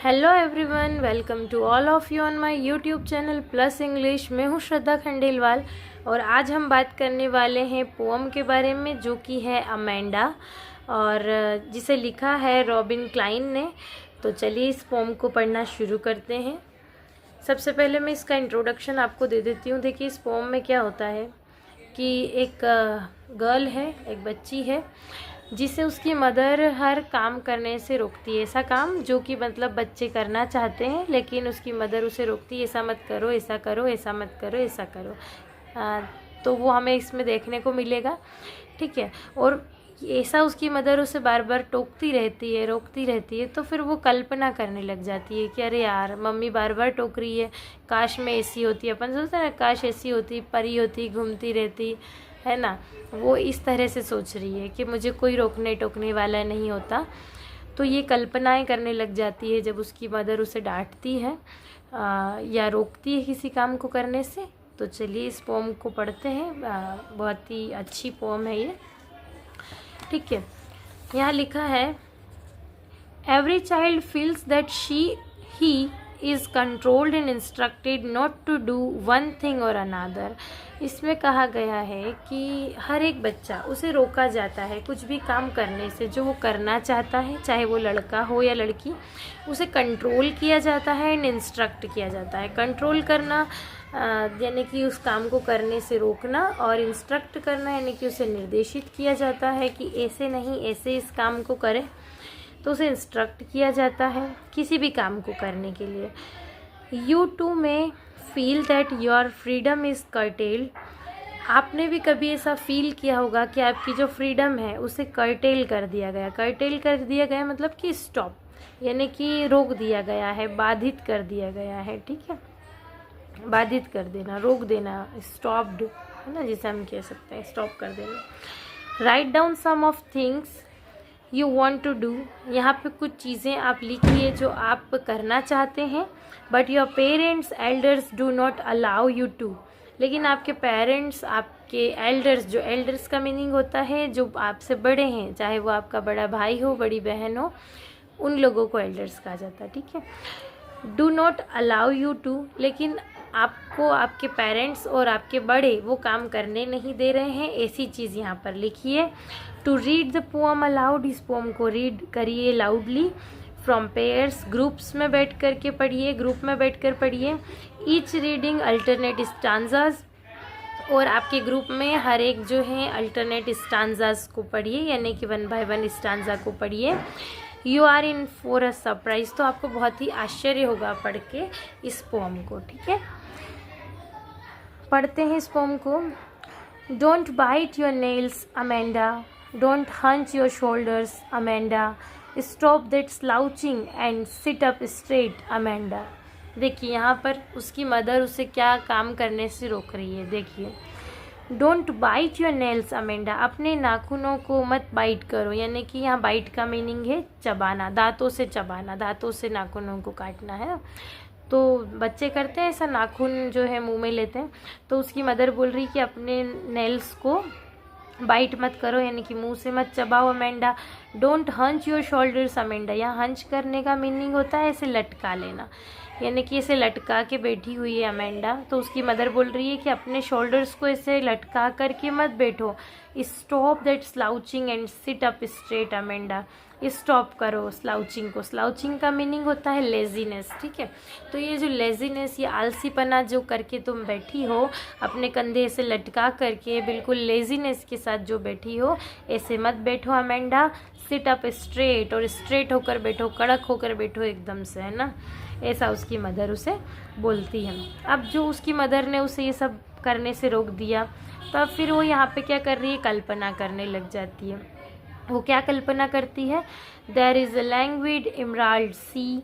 Hello everyone, welcome to all of you on my YouTube channel plus English. मैं हूँ श्रद्धा खंडेलवाल और आज हम बात करने वाले हैं पोअम के बारे में जो कि है अमेंडा और जिसे लिखा है रॉबिन क्लाइन ने। तो चलिए इस पोअम को पढ़ना शुरू करते हैं। सबसे पहले मैं इसका इंट्रोडक्शन आपको दे देती हूँ। देखिए इस पोअम में क्या होता है कि एक गर्ल है, एक बच्ची है जिसे उसकी मदर हर काम करने से रोकती है। ऐसा काम जो कि मतलब बच्चे करना चाहते हैं लेकिन उसकी मदर उसे रोकती है, ऐसा मत करो, ऐसा करो, ऐसा मत करो, ऐसा करो। तो वो हमें इसमें देखने को मिलेगा, ठीक है। और ऐसा उसकी मदर उसे बार बार टोकती रहती है, रोकती रहती है। तो फिर वो कल्पना करने लग जाती है कि अरे यार मम्मी बार बार टोक रही है, काश मैं ऐसी होती। अपन सोचते हैं ना, काश ऐसी होती, परी होती, घूमती रहती, है ना। वो इस तरह से सोच रही है कि मुझे कोई रोकने टोकने वाला नहीं होता। तो ये कल्पनाएं करने लग जाती है जब उसकी मदर उसे डांटती है या रोकती है किसी काम को करने से। तो चलिए इस पोम को पढ़ते हैं। बहुत ही अच्छी पोम है ये, ठीक है। यहाँ लिखा है, every child feels that he is controlled and instructed not to do one thing or another. इसमें कहा गया है कि हर एक बच्चा, उसे रोका जाता है कुछ भी काम करने से जो वो करना चाहता है, चाहे वो लड़का हो या लड़की। उसे कंट्रोल किया जाता है एंड इंस्ट्रक्ट किया जाता है। कंट्रोल करना यानी कि उस काम को करने से रोकना, और इंस्ट्रक्ट करना यानी कि उसे निर्देशित किया जाता है कि ऐसे नहीं, ऐसे इस काम को करें। तो उसे इंस्ट्रक्ट किया जाता है किसी भी काम को करने के लिए। यू टू में feel that your freedom is curtailed. आपने भी कभी ऐसा फील किया होगा कि आपकी जो फ्रीडम है उसे कर्टेल कर दिया गया। कर्टेल कर दिया गया मतलब कि स्टॉप, यानी कि रोक दिया गया है, बाधित कर दिया गया है, ठीक है। बाधित कर देना, रोक देना, स्टॉप्ड, है ना, जिसे हम कह सकते हैं स्टॉप कर देना। Write down some of things you want to do. यहाँ पे कुछ चीज़ें आप लिखिए जो आप करना चाहते हैं। But your parents elders do not allow you to. लेकिन आपके पेरेंट्स, आपके एल्डर्स, जो एल्डर्स का मीनिंग होता है जो आपसे बड़े हैं, चाहे वो आपका बड़ा भाई हो, बड़ी बहन हो, उन लोगों को एल्डर्स कहा जाता है, ठीक है। Do not allow you to, लेकिन आपको आपके पेरेंट्स और आपके बड़े वो काम करने नहीं दे रहे हैं, ऐसी चीज़ यहाँ पर लिखिए। To read the poem aloud, इस पोअम को रीड करिए लाउडली। फ्रॉम पेयर्स, ग्रुप्स में बैठ कर के पढ़िए, ग्रुप में बैठ कर पढ़िए। ईच रीडिंग अल्टरनेट स्टांजाज, और आपके ग्रुप में हर एक जो है अल्टरनेट स्टांजाज को पढ़िए, यानी कि 1 बाय 1 स्टांजा को पढ़िए। You are in for a surprise, तो आपको बहुत ही आश्चर्य होगा पढ़ के इस पोअम को, ठीक है। पढ़ते हैं इस पोअम को। Don't bite your nails Amanda, don't hunch your shoulders Amanda, stop that slouching and sit up straight Amanda. देखिए यहाँ पर उसकी मदर उसे क्या काम करने से रोक रही है। देखिए, don't bite your nails Amanda, अपने नाखूनों को मत बाइट करो, यानी कि यहाँ बाइट का मीनिंग है चबाना, दांतों से चबाना, दांतों से नाखूनों को काटना है। तो बच्चे करते हैं ऐसा, नाखून जो है मुंह में लेते हैं। तो उसकी मदर बोल रही कि अपने नेल्स को बाइट मत करो, यानी कि मुंह से मत चबाओ Amanda. Don't hunch your shoulders Amanda, यहाँ हंच करने का मीनिंग होता है ऐसे लटका लेना, यानी कि ऐसे लटका के बैठी हुई है अमेंडा। तो उसकी मदर बोल रही है कि अपने शोल्डर्स को ऐसे लटका करके मत बैठो। Stop that slouching and sit up straight Amanda, stop करो स्लाउचिंग को। स्लाउचिंग का मीनिंग होता है लेजीनेस, ठीक है। तो ये जो लेजीनेस, ये आलसीपना जो करके तुम बैठी हो, अपने कंधे ऐसे लटका करके बिल्कुल लेजीनेस के साथ जो बैठी हो, ऐसे मत बैठो अमेंडा। सिट अप स्ट्रेट, और स्ट्रेट होकर बैठो, कड़क होकर बैठो एकदम से, है ना। ऐसा उसकी मदर उसे बोलती है। अब जो उसकी मदर ने उसे ये सब करने से रोक दिया, तो अब फिर वो यहाँ पे क्या कर रही है, कल्पना करने लग जाती है। वो क्या कल्पना करती है, there is a languid emerald sea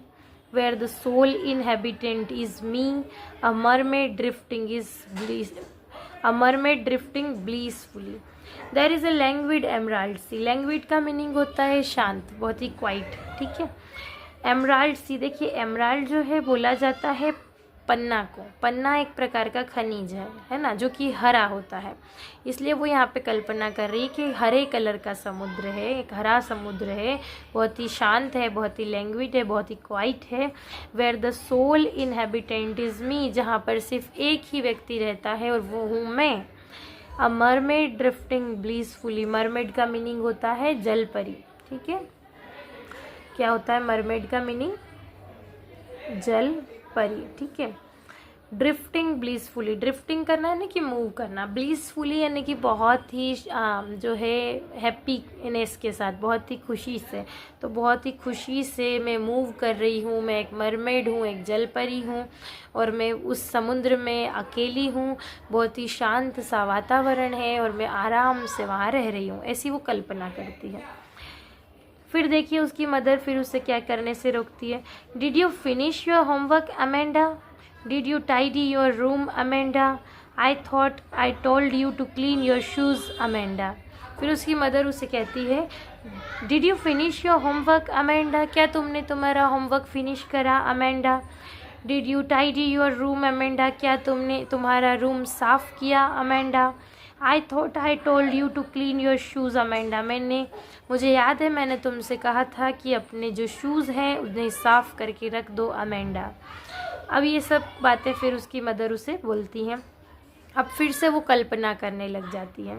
where the sole inhabitant is me, a mermaid drifting blissfully. There is a languid emerald sea, languid का मीनिंग होता है शांत, बहुत ही क्वाइट, ठीक है। एमराल्ड सी, देखिए एमराल्ड जो है बोला जाता है पन्ना को। पन्ना एक प्रकार का खनिज है ना, जो कि हरा होता है, इसलिए वो यहाँ पे कल्पना कर रही है कि हरे कलर का समुद्र है, एक हरा समुद्र है, बहुत ही शांत है, बहुत ही लैंग्विड है, बहुत ही क्वाइट है। Where the sole inhabitant is me, जहाँ पर सिर्फ एक ही व्यक्ति रहता है और वो हूँ मैं। अ मरमेड ड्रिफ्टिंग ब्लीसफुली, मरमेड का मीनिंग होता है जल परी, ठीक है। क्या होता है मरमेड का मीनिंग? जल परी, ठीक है। ड्रिफ्टिंग ब्लीसफुली, ड्रिफ्टिंग करना है ना कि मूव करना, ब्लीसफुली यानी कि बहुत ही जो है हैप्पीनेस के साथ, बहुत ही खुशी से। तो बहुत ही खुशी से मैं मूव कर रही हूँ, मैं एक मरमेड हूँ, एक जल परी हूँ और मैं उस समुद्र में अकेली हूँ, बहुत ही शांत सा वातावरण है और मैं आराम से वहाँ रह रही हूँ, ऐसी वो कल्पना करती है। फिर देखिए उसकी मदर फिर उसे क्या करने से रोकती है। Did you finish your homework Amanda? Did you tidy your room Amanda? I thought I told you to clean your shoes Amanda. फिर उसकी मदर उसे कहती है, did you finish your homework Amanda? क्या तुमने तुम्हारा होमवर्क फिनिश करा Amanda? Did you tidy your room Amanda? क्या तुमने तुम्हारा रूम साफ़ किया Amanda? I thought I told you to clean your shoes Amanda, मुझे याद है मैंने तुमसे कहा था कि अपने जो शूज़ हैं उन्हें साफ़ करके रख दो अमेंडा। अब ये सब बातें फिर उसकी मदर उसे बोलती हैं। अब फिर से वो कल्पना करने लग जाती है।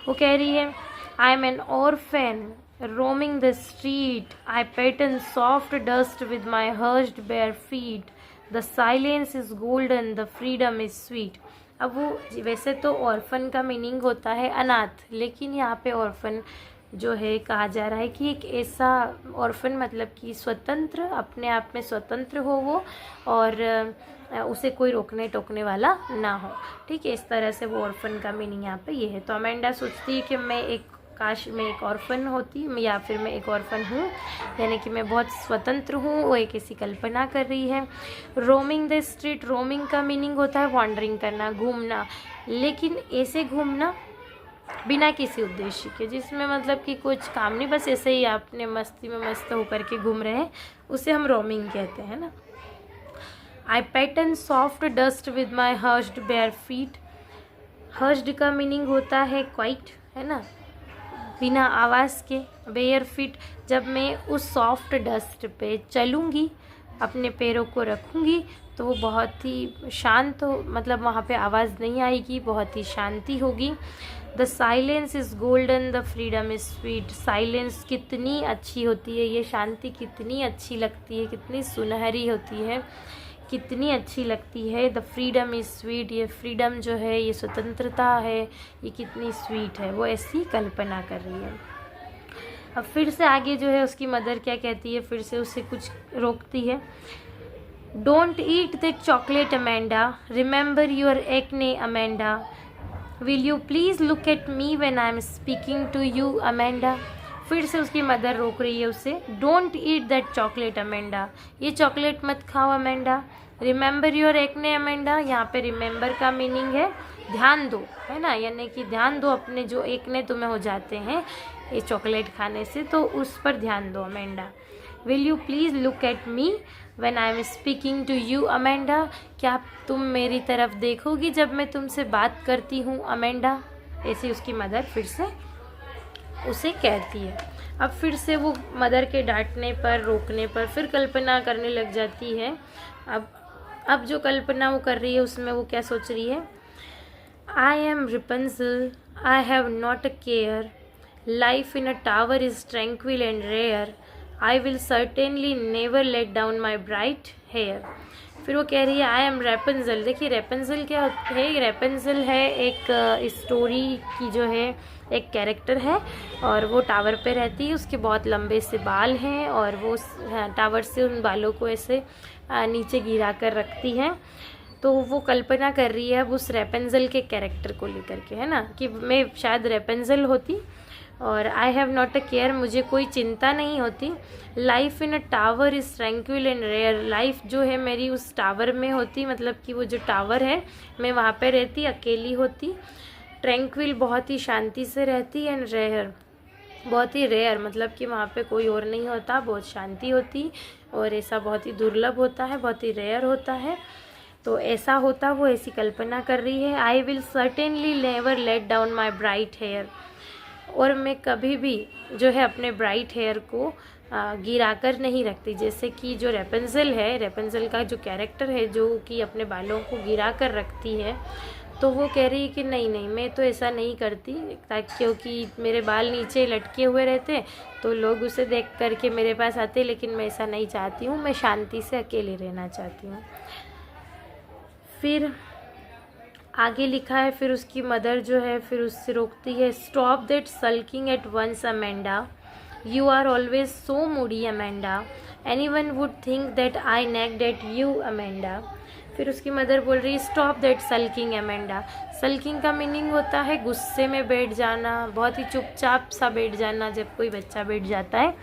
वो कह रही है, I am an orphan roaming the street, I pattern soft dust with my hushed bare feet, the silence is golden, the freedom is sweet. अब वो वैसे तो ऑर्फन का मीनिंग होता है अनाथ, लेकिन यहाँ पे ऑर्फन जो है कहा जा रहा है कि एक ऐसा ऑर्फन मतलब कि स्वतंत्र, अपने आप में स्वतंत्र हो वो और उसे कोई रोकने टोकने वाला ना हो, ठीक है। इस तरह से वो ऑर्फन का मीनिंग यहाँ पे ये है। तो अमेंडा सोचती है कि मैं एक ऑर्फन होती या फिर मैं एक ऑर्फन हूँ, यानी कि मैं बहुत स्वतंत्र हूँ, वो एक ऐसी कल्पना कर रही है। रोमिंग द स्ट्रीट, रोमिंग का मीनिंग होता है वॉन्डरिंग करना, घूमना, लेकिन ऐसे घूमना बिना किसी उद्देश्य के, जिसमें मतलब कि कुछ काम नहीं, बस ऐसे ही आपने मस्ती में मस्त होकर के घूम रहे हैं, उसे हम रोमिंग कहते हैं ना। I pattern soft dust with my hushed bare feet, hushed का मीनिंग होता है क्वाइट, है ना, बिना आवाज़ के। बेयर फीट, जब मैं उस सॉफ्ट डस्ट पे चलूँगी, अपने पैरों को रखूँगी, तो वो बहुत ही शांत हो, मतलब वहाँ पे आवाज़ नहीं आएगी, बहुत ही शांति होगी। The silence is golden, the freedom is sweet, silence कितनी अच्छी होती है, ये शांति कितनी अच्छी लगती है, कितनी सुनहरी होती है, कितनी अच्छी लगती है। द फ्रीडम इज़ स्वीट, ये फ्रीडम जो है, ये स्वतंत्रता है, ये कितनी स्वीट है, वो ऐसी कल्पना कर रही है। अब फिर से आगे जो है उसकी मदर क्या कहती है, फिर से उसे कुछ रोकती है। Don't eat that chocolate Amanda, remember your acne Amanda, will you please look at me when I am speaking to you Amanda. फिर से उसकी मदर रोक रही है उसे। Don't eat that chocolate Amanda, ये चॉकलेट मत खाओ Amanda. Remember your acne Amanda, यहाँ पे रिमेंबर का मीनिंग है ध्यान दो, है ना, यानी कि ध्यान दो अपने जो एक्ने तुम्हें हो जाते हैं ये चॉकलेट खाने से, तो उस पर ध्यान दो Amanda. Will you please look at me when I am speaking to you Amanda, क्या तुम मेरी तरफ देखोगी जब मैं तुमसे बात करती हूँ अमेंडा। ऐसी उसकी मदर फिर से उसे कहती है। अब फिर से वो मदर के डांटने पर, रोकने पर फिर कल्पना करने लग जाती है। अब जो कल्पना वो कर रही है उसमें वो क्या सोच रही है, I am Rapunzel, I have not a care, life in a tower is tranquil and rare, I will certainly never let down my bright hair. फिर वो कह रही है आई एम रेपेंजल। देखिए रेपेंजल क्या है, रेपेंजल है एक स्टोरी की जो है एक कैरेक्टर है और वो टावर पे रहती है, उसके बहुत लंबे से बाल हैं और वो टावर से उन बालों को ऐसे नीचे गिरा कर रखती है। तो वो कल्पना कर रही है अब उस रेपेंजल के कैरेक्टर को लेकर के, है ना, कि मैं शायद रेपेंजल होती और I have not a care, मुझे कोई चिंता नहीं होती। Life in a tower is tranquil and rare, life जो है मेरी उस टावर में होती, मतलब कि वो जो टावर है मैं वहाँ पे रहती, अकेली होती। ट्रैंक्विल बहुत ही शांति से रहती, एंड रेयर बहुत ही रेयर, मतलब कि वहाँ पे कोई और नहीं होता, बहुत शांति होती और ऐसा बहुत ही दुर्लभ होता है, बहुत ही रेयर होता है। तो ऐसा होता, वो ऐसी कल्पना कर रही है। I will certainly never let down my bright hair, और मैं कभी भी जो है अपने ब्राइट हेयर को गिरा कर नहीं रखती। जैसे कि जो रेपेंजल है, रेपेंजल का जो कैरेक्टर है जो कि अपने बालों को गिरा कर रखती है, तो वो कह रही है कि नहीं नहीं, मैं तो ऐसा नहीं करती, ताकि क्योंकि मेरे बाल नीचे लटके हुए रहते तो लोग उसे देख करके मेरे पास आते, लेकिन मैं ऐसा नहीं चाहती हूँ, मैं शांति से अकेले रहना चाहती हूँ। फिर आगे लिखा है, फिर उसकी मदर जो है फिर उससे रोकती है। Stop that sulking at once Amanda, you are always so moody Amanda, anyone would think that I nagged at you Amanda. फिर उसकी मदर बोल रही है stop that sulking Amanda. Sulking का मीनिंग होता है गुस्से में बैठ जाना, बहुत ही चुपचाप सा बैठ जाना। जब कोई बच्चा बैठ जाता है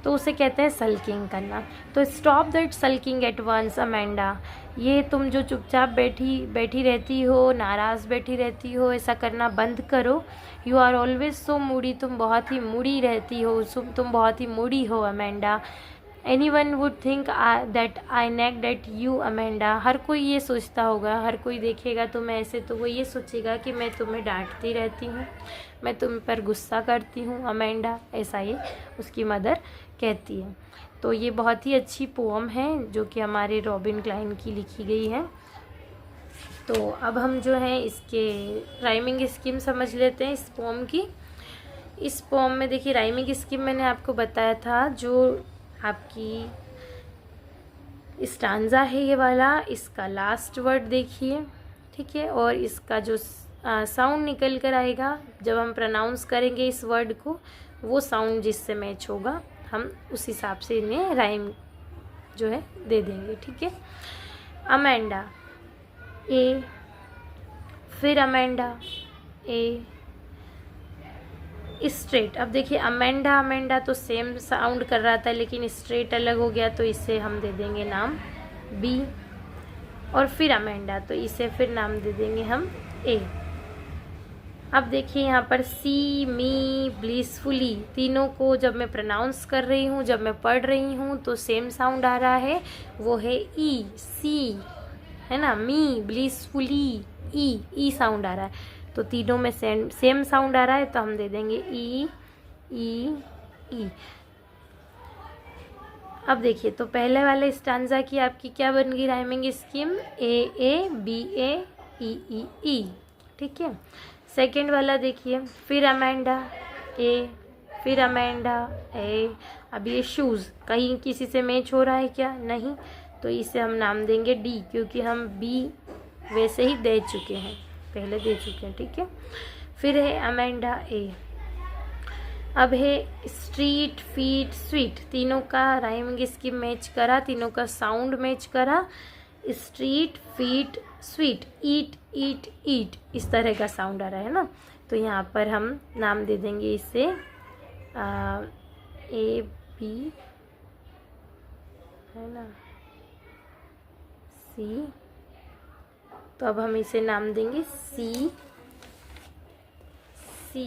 तो उसे कहते हैं सल्किंग करना। तो stop that sulking at once Amanda, ये तुम जो चुपचाप बैठी रहती हो, नाराज़ बैठी रहती हो, ऐसा करना बंद करो। You are always so moody, तुम बहुत ही मूडी रहती हो, तुम बहुत ही मूडी हो Amanda. Anyone would think that I nagged at you Amanda, हर कोई ये सोचता होगा, हर कोई देखेगा तुम्हें ऐसे तो वो ये सोचेगा कि मैं तुम्हें डांटती रहती हूँ, मैं तुम पर गुस्सा करती हूँ अमेंडा, ऐसा ये उसकी मदर कहती है। तो ये बहुत ही अच्छी पोम है जो कि हमारे रॉबिन क्लाइन की लिखी गई है। तो अब हम जो है इसके राइमिंग स्कीम समझ लेते हैं इस पोम की। इस पोम में देखिए राइमिंग स्कीम मैंने आपको बताया था, जो आपकी स्टांजा है ये वाला, इसका लास्ट वर्ड देखिए, ठीक है, और इसका जो साउंड निकल कर आएगा जब हम प्रोनाउंस करेंगे इस वर्ड को, वो साउंड जिससे मैच होगा हम उस हिसाब से इन्हें राइम जो है दे देंगे, ठीक है। अमेंडा ए, फिर अमेंडा ए, स्ट्रेट। अब देखिए अमेंडा अमेंडा तो सेम साउंड कर रहा था, लेकिन स्ट्रेट अलग हो गया, तो इसे हम दे देंगे नाम बी। और फिर अमेंडा, तो इसे फिर नाम दे देंगे हम ए। अब देखिए यहाँ पर सी, मी, ब्लिसफुली, तीनों को जब मैं प्रोनाउंस कर रही हूँ, जब मैं पढ़ रही हूँ, तो सेम साउंड आ रहा है, वो है ई, सी, है ना। मी, ब्लिसफुली, ई साउंड आ रहा है, तो तीनों में सेम साउंड आ रहा है, तो हम दे देंगे ई ई ई। अब देखिए, तो पहले वाले स्टांजा की आपकी क्या बन गई राइमिंग स्कीम, ए बी ए ई, ठीक है। सेकेंड वाला देखिए, फिर अमेंडा ए, फिर अमेंडा ए। अब ये शूज़ कहीं किसी से मैच हो रहा है क्या, नहीं, तो इसे हम नाम देंगे डी, क्योंकि हम बी वैसे ही दे चुके हैं, पहले दे चुके हैं, ठीक है। फिर है अमेंडा ए। अब है स्ट्रीट, फीट, स्वीट, तीनों का राइमिंग स्कीम मैच करा, तीनों का साउंड मैच करा। स्ट्रीट, फीट, स्वीट, ईट, ईट, ईट, इस तरह का साउंड आ रहा है ना। तो यहाँ पर हम नाम दे देंगे इसे ए बी, है ना, सी। तो अब हम इसे नाम देंगे सी, सी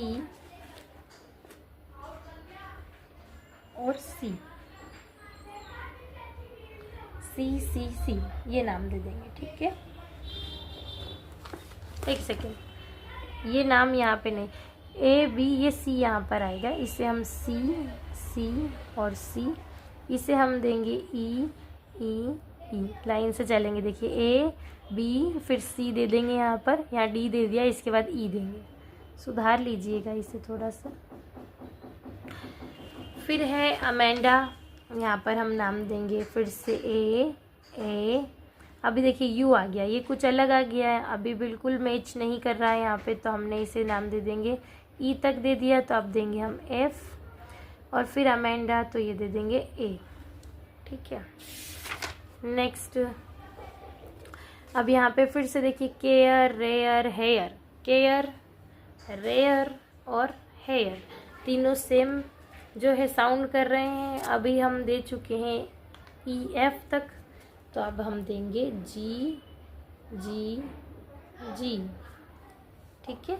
और सी, सी सी सी, ये नाम दे देंगे, ठीक है। एक सेकेंड, ये नाम यहाँ पे नहीं, ए बी, ये सी यहाँ पर आएगा, इसे हम सी, सी और सी, इसे हम देंगे ई ई ई। लाइन से चलेंगे, देखिए ए बी, फिर सी दे देंगे यहाँ पर, यहाँ डी दे दिया, इसके बाद ई देंगे, सुधार लीजिएगा इसे थोड़ा सा। फिर है अमेंडा, यहाँ पर हम नाम देंगे फिर से ए। अभी देखिए यू आ गया, ये कुछ अलग आ गया है, अभी बिल्कुल मैच नहीं कर रहा है यहाँ पे, तो हमने इसे नाम दे देंगे ई तक दे दिया, तो अब देंगे हम एफ। और फिर अमेंडा, तो ये दे देंगे ए, ठीक है। नेक्स्ट, अब यहाँ पे फिर से देखिए care, rare, hair, care, rare और हेयर, तीनों सेम जो है साउंड कर रहे हैं। अभी हम दे चुके हैं ई एफ तक, तो अब हम देंगे जी जी जी, ठीक है।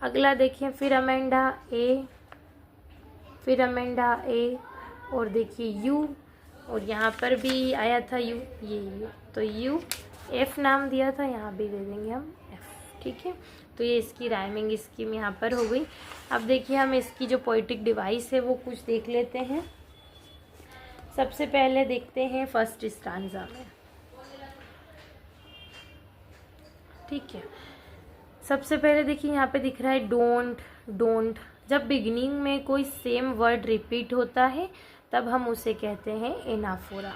अगला देखिए, फिर अमेंडा ए, फिर अमेंडा ए, और देखिए यू, और यहाँ पर भी आया था यू, ये तो यू एफ नाम दिया था, यहाँ भी दे देंगे हम एफ। ठीक है, तो ये इसकी राइमिंग स्कीम यहाँ पर हो गई। अब देखिए हम इसकी जो पोइटिक डिवाइस है वो कुछ देख लेते हैं। सबसे पहले देखते हैं फर्स्ट स्टांजा में। ठीक है, सबसे पहले देखिए यहाँ पे दिख रहा है डोंट। डोंट जब बिगिनिंग में कोई सेम वर्ड रिपीट होता है तब हम उसे कहते हैं एनाफोरा।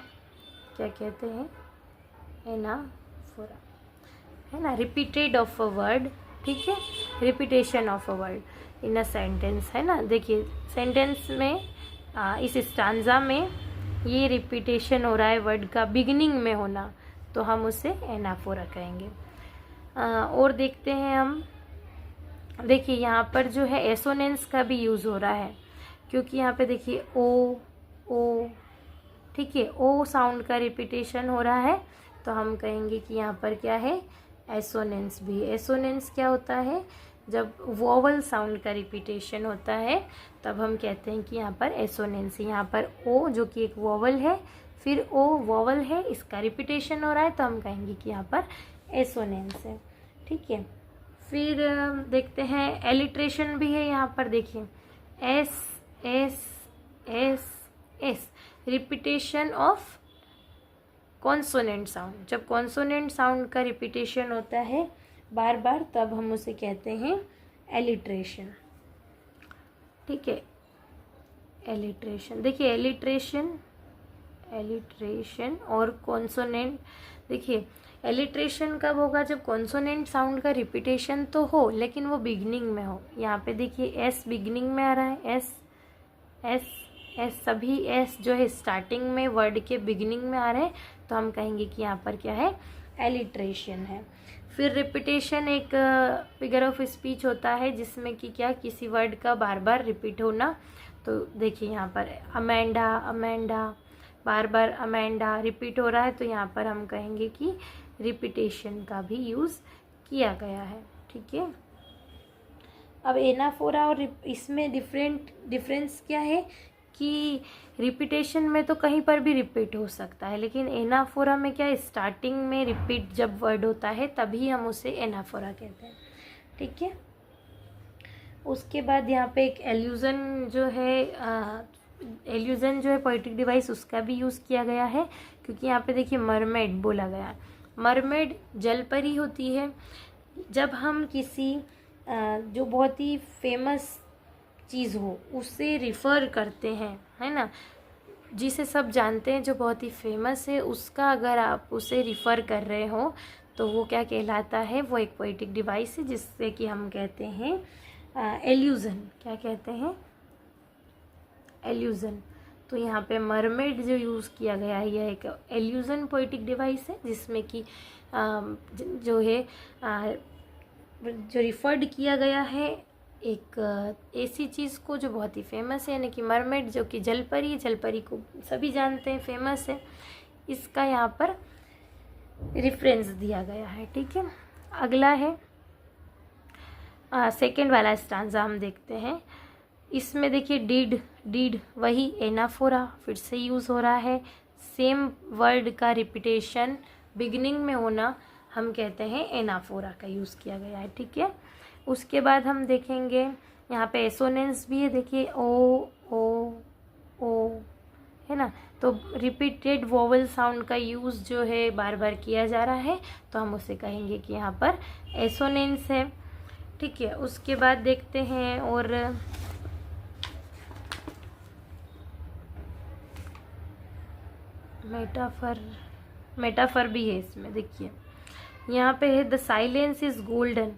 क्या कहते हैं? एनाफोरा, है ना, रिपीटेड ऑफ अ वर्ड। ठीक है, repetition of a word in a sentence, है ना। देखिए सेंटेंस में इस स्टांजा में ये रिपीटेशन हो रहा है वर्ड का, बिगिनिंग में होना, तो हम उसे एनाफोरा कहेंगे। और देखते हैं हम, देखिए यहाँ पर जो है एसोनेंस का भी यूज़ हो रहा है, क्योंकि यहाँ पे देखिए ओ ओ, ठीक है, ओ साउंड का रिपीटेशन हो रहा है, तो हम कहेंगे कि यहाँ पर क्या है? एसोनेंस भी। एसोनेंस क्या होता है? जब वोवल साउंड का रिपीटेशन होता है तब हम कहते हैं कि यहाँ पर एसोनेंस। यहाँ पर ओ जो कि एक वोवल है, फिर ओ वोवल है, इसका रिपीटेशन हो रहा है, तो हम कहेंगे कि यहाँ पर एसोनेंस है। ठीक है, फिर देखते हैं एलिट्रेशन भी है यहाँ पर। देखिए S S S S, repetition of consonant sound. जब कॉन्सोनेंट साउंड का रिपीटेशन होता है बार बार तब हम उसे कहते हैं एलिट्रेशन। ठीक है, एलिट्रेशन। देखिए एलिट्रेशन और कॉन्सोनेंट, देखिए एलिट्रेशन कब होगा? जब कॉन्सोनेंट साउंड का रिपीटेशन तो हो लेकिन वो बिगनिंग में हो। यहाँ पे देखिए एस बिगनिंग में आ रहा है, एस एस एस, सभी एस जो है स्टार्टिंग में वर्ड के बिगिनिंग में आ रहे हैं, तो हम कहेंगे कि यहाँ पर क्या है? एलिट्रेशन है। फिर रिपीटेशन एक फिगर ऑफ स्पीच होता है जिसमें कि क्या, किसी वर्ड का बार बार रिपीट होना। तो देखिए यहाँ पर अमेंडा अमेंडा, बार बार अमेंडा रिपीट हो रहा है, तो यहाँ पर हम कहेंगे कि रिपीटेशन का भी यूज़ किया गया है। ठीक है, अब एनाफोरा और इसमें डिफरेंस क्या है कि रिपीटेशन में तो कहीं पर भी रिपीट हो सकता है, लेकिन एनाफोरा में क्या, स्टार्टिंग में रिपीट जब वर्ड होता है तभी हम उसे एनाफोरा कहते हैं। ठीक है, उसके बाद यहाँ पे एक एल्यूजन जो है पोएटिक डिवाइस, उसका भी यूज़ किया गया है, क्योंकि यहाँ पे देखिए मरमेड बोला गया है। मरमेड जलपरी होती है। जब हम किसी जो बहुत ही फेमस चीज़ हो उससे रिफ़र करते हैं, है ना, जिसे सब जानते हैं, जो बहुत ही फेमस है, उसका अगर आप उसे रिफ़र कर रहे हो तो वो क्या कहलाता है? वो एक पोएटिक डिवाइस है जिससे कि हम कहते हैं एल्यूज़न। क्या कहते हैं? एल्यूज़न। तो यहाँ पे मरमेड जो यूज़ किया गया है यह एक एल्यूज़न पोएटिक डिवाइस है, जिसमें कि जो है जो रिफर्ड किया गया है एक ऐसी चीज़ को जो बहुत ही फेमस है, यानी कि मरमेड जो कि जलपरी, जलपरी को सभी जानते हैं, फेमस है, इसका यहाँ पर रेफरेंस दिया गया है। ठीक है, अगला है सेकंड वाला स्टांजा हम देखते हैं। इसमें देखिए डिड वही एनाफोरा फिर से यूज़ हो रहा है। सेम वर्ड का रिपीटेशन बिगिनिंग में होना हम कहते हैं एनाफोरा का यूज़ किया गया है। ठीक है, उसके बाद हम देखेंगे यहाँ पे एसोनेंस भी है। देखिए ओ है ना, तो रिपीटेड वोवल साउंड का यूज़ जो है बार बार किया जा रहा है, तो हम उसे कहेंगे कि यहाँ पर एसोनेंस है। ठीक है, उसके बाद देखते हैं और मेटाफर भी है इसमें। देखिए यहाँ पे है द साइलेंस इज गोल्डन।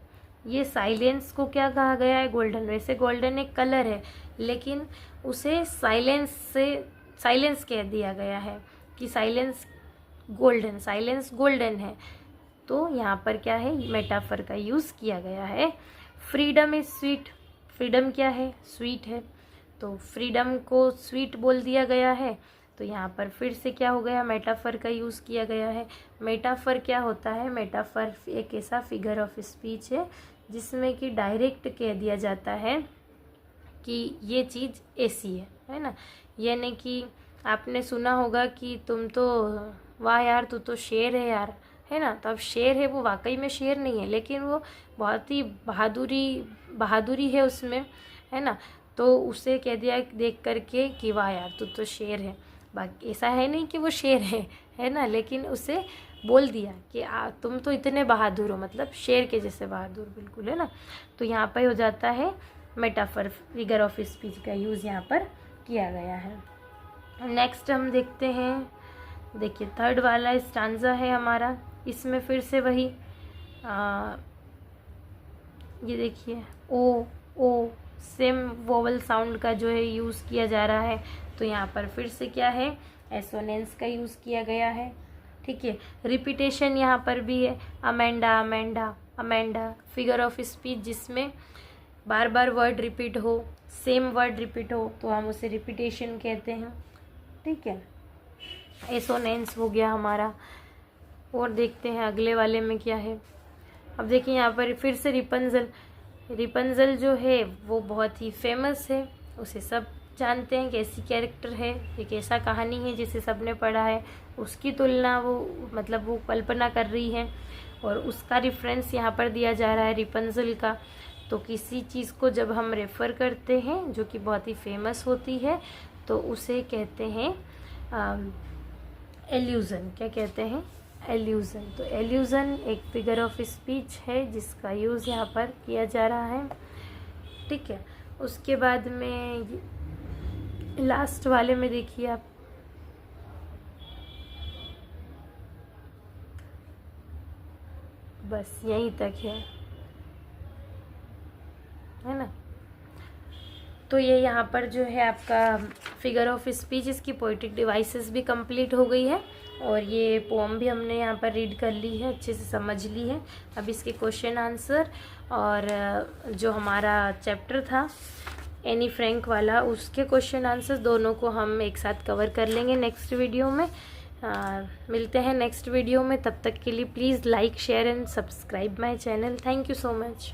ये साइलेंस को क्या कहा गया है? गोल्डन। वैसे गोल्डन एक कलर है, लेकिन उसे साइलेंस कह दिया गया है कि साइलेंस गोल्डन है। तो यहाँ पर क्या है? मेटाफर का यूज़ किया गया है। Freedom is sweet. फ्रीडम क्या है? स्वीट है, तो फ्रीडम को स्वीट बोल दिया गया है, तो यहाँ पर फिर से क्या हो गया? मेटाफर का यूज़ किया गया है। मेटाफर क्या होता है? मेटाफर एक ऐसा फिगर ऑफ स्पीच है जिसमें कि डायरेक्ट कह दिया जाता है कि ये चीज़ ऐसी है ना। यानी कि आपने सुना होगा कि तुम तो, वाह यार तू तो शेर है यार, है ना। तो अब शेर है वो वाकई में शेर नहीं है, लेकिन वो बहुत ही बहादुरी है उसमें, है ना। तो उसे कह दिया देख करके कि वाह यार तू तो शेर है। बाकी ऐसा है नहीं कि वो शेर है ना, लेकिन उसे बोल दिया कि तुम तो इतने बहादुर हो, मतलब शेर के जैसे बहादुर बिल्कुल, है ना। तो यहाँ पर हो जाता है मेटाफर, फिगर ऑफ स्पीच का यूज़ यहाँ पर किया गया है। नेक्स्ट हम देखते हैं, देखिए थर्ड वाला स्टांजा है हमारा। इसमें फिर से वही ये देखिए ओ सेम वोवल साउंड का जो है यूज़ किया जा रहा है। तो यहाँ पर फिर से क्या है, एसोनेंस का यूज़ किया गया है, ठीक है। रिपीटेशन यहाँ पर भी है, Amanda Amanda Amanda, figure of speech जिसमें बार बार वर्ड रिपीट हो, सेम वर्ड रिपीट हो तो हम उसे रिपीटेशन कहते हैं, ठीक है। एसोनेंस हो गया हमारा। और देखते हैं अगले वाले में क्या है। अब देखिए यहाँ पर फिर से रिपंजल जो है वो बहुत ही फेमस है, उसे सब जानते हैं, कैसी कैरेक्टर है, एक ऐसा कहानी है जिसे सबने पढ़ा है। उसकी तुलना वो मतलब वो कल्पना कर रही है और उसका रेफरेंस यहाँ पर दिया जा रहा है रिपंजल का। तो किसी चीज़ को जब हम रेफ़र करते हैं जो कि बहुत ही फेमस होती है तो उसे कहते हैं एल्यूज़न। क्या कहते हैं, एल्यूज़न। तो एल्यूज़न एक फिगर ऑफ स्पीच है जिसका यूज़ यहाँ पर किया जा रहा है, ठीक है। उसके बाद में लास्ट वाले में देखिए आप, बस यहीं तक है ना। तो ये यहाँ पर जो है आपका फिगर ऑफ स्पीच, इसकी पोइटिक डिवाइसेस भी कंप्लीट हो गई है और ये पोम भी हमने यहाँ पर रीड कर ली है, अच्छे से समझ ली है। अब इसके क्वेश्चन आंसर और जो हमारा चैप्टर था एनी फ्रैंक वाला, उसके क्वेश्चन आंसर दोनों को हम एक साथ कवर कर लेंगे नेक्स्ट वीडियो में। मिलते हैं नेक्स्ट वीडियो में, तब तक के लिए please like share and subscribe my channel. Thank you so much.